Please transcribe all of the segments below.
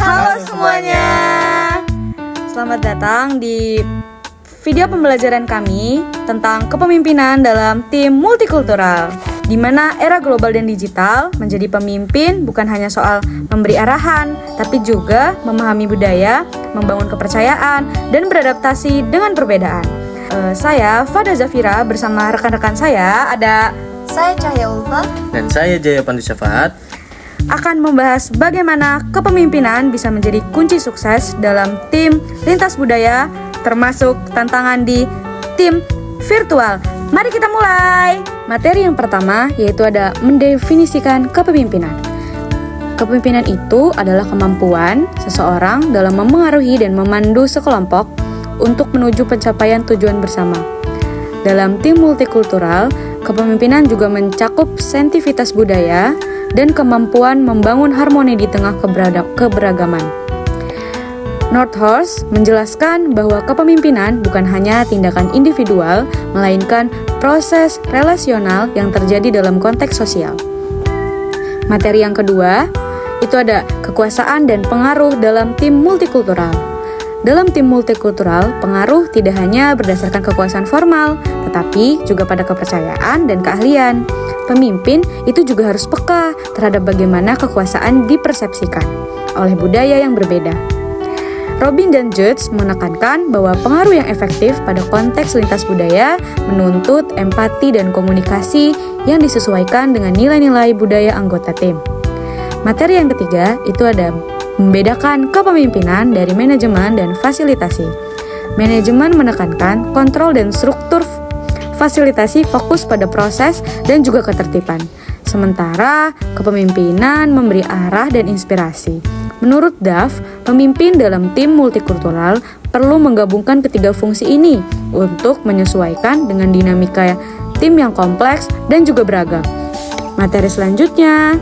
Halo semuanya. Selamat datang di video pembelajaran kami tentang kepemimpinan dalam tim multikultural, di mana era global dan digital menjadi pemimpin bukan hanya soal memberi arahan, tapi juga memahami budaya, membangun kepercayaan, dan beradaptasi dengan perbedaan. Saya Fada Zafira bersama rekan-rekan saya ada saya Cahya Ulfa dan saya Jaya Pandu Syafaat akan membahas bagaimana kepemimpinan bisa menjadi kunci sukses dalam tim lintas budaya, termasuk tantangan di tim virtual. Mari kita mulai. Materi yang pertama yaitu ada mendefinisikan kepemimpinan. Kepemimpinan itu adalah kemampuan seseorang dalam memengaruhi dan memandu sekelompok untuk menuju pencapaian tujuan bersama. Dalam tim multikultural, kepemimpinan juga mencakup sensitivitas budaya dan kemampuan membangun harmoni di tengah keberagaman. Northhorst menjelaskan bahwa kepemimpinan bukan hanya tindakan individual, melainkan proses relasional yang terjadi dalam konteks sosial. Materi yang kedua, itu ada kekuasaan dan pengaruh dalam tim multikultural. Dalam tim multikultural, pengaruh tidak hanya berdasarkan kekuasaan formal, tetapi juga pada kepercayaan dan keahlian. Pemimpin itu juga harus peka terhadap bagaimana kekuasaan dipersepsikan oleh budaya yang berbeda. Robin dan Judge menekankan bahwa pengaruh yang efektif pada konteks lintas budaya menuntut empati dan komunikasi yang disesuaikan dengan nilai-nilai budaya anggota tim. Materi yang ketiga itu ada membedakan kepemimpinan dari manajemen dan fasilitasi. Manajemen menekankan kontrol dan struktur, fasilitasi fokus pada proses dan juga ketertiban. Sementara kepemimpinan memberi arah dan inspirasi. Menurut Duff, pemimpin dalam tim multikultural perlu menggabungkan ketiga fungsi ini untuk menyesuaikan dengan dinamika tim yang kompleks dan juga beragam. Materi selanjutnya.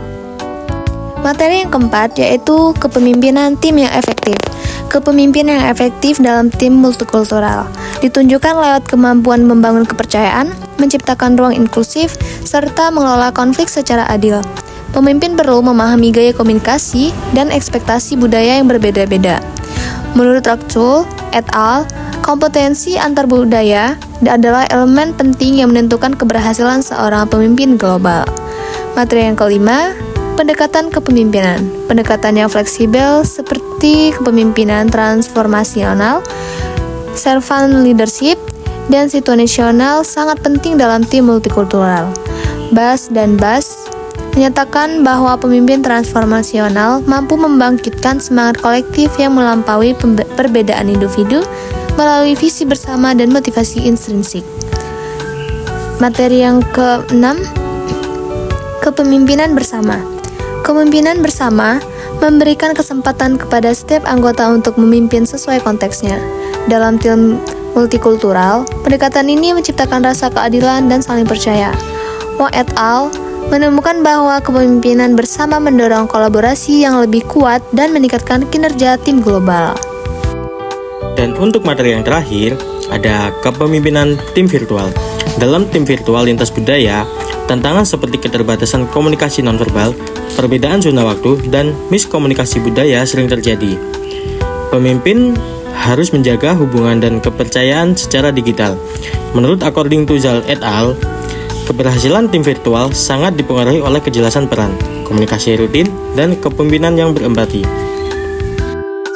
Materi yang keempat yaitu kepemimpinan tim yang efektif. Kepemimpinan yang efektif dalam tim multikultural ditunjukkan lewat kemampuan membangun kepercayaan, menciptakan ruang inklusif, serta mengelola konflik secara adil. Pemimpin perlu memahami gaya komunikasi dan ekspektasi budaya yang berbeda-beda. Menurut Rockchul et al., kompetensi antar budaya adalah elemen penting yang menentukan keberhasilan seorang pemimpin global. Materi yang kelima, pendekatan kepemimpinan. Pendekatan yang fleksibel seperti kepemimpinan transformasional, servant leadership, dan situasional sangat penting dalam tim multikultural. Bass dan Bass menyatakan bahwa pemimpin transformasional mampu membangkitkan semangat kolektif yang melampaui perbedaan individu melalui visi bersama dan motivasi intrinsik. Materi yang keenam, kepemimpinan bersama. Kepemimpinan bersama memberikan kesempatan kepada setiap anggota untuk memimpin sesuai konteksnya. Dalam tim multikultural, pendekatan ini menciptakan rasa keadilan dan saling percaya. Wong et al. Menemukan bahwa kepemimpinan bersama mendorong kolaborasi yang lebih kuat dan meningkatkan kinerja tim global. Dan untuk materi yang terakhir, ada kepemimpinan tim virtual. Dalam tim virtual lintas budaya, tantangan seperti keterbatasan komunikasi nonverbal, perbedaan zona waktu, dan miskomunikasi budaya sering terjadi. Pemimpin harus menjaga hubungan dan kepercayaan secara digital. Menurut According to Zal et al., keberhasilan tim virtual sangat dipengaruhi oleh kejelasan peran, komunikasi rutin, dan kepemimpinan yang berempati.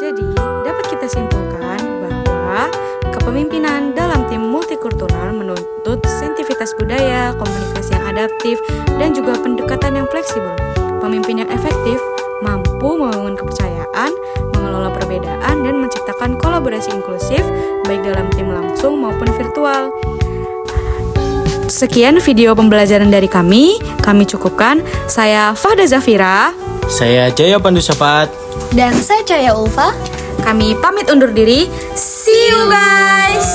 Jadi, dapat kita simpulkan bahwa kepemimpinan dalam tim multikultural menuntut sensitivitas budaya, komunikasi yang adaptif, dan juga pendekatan yang fleksibel. Pemimpin yang efektif mampu membangun kepercayaan, mengelola perbedaan, dan menciptakan kolaborasi inklusif baik dalam tim langsung maupun virtual. Sekian video pembelajaran dari kami cukupkan. Saya Fada Zafira. Saya Jaya Pandu Syafaat. Dan saya Cahya Ulfa. Kami pamit undur diri. See you guys.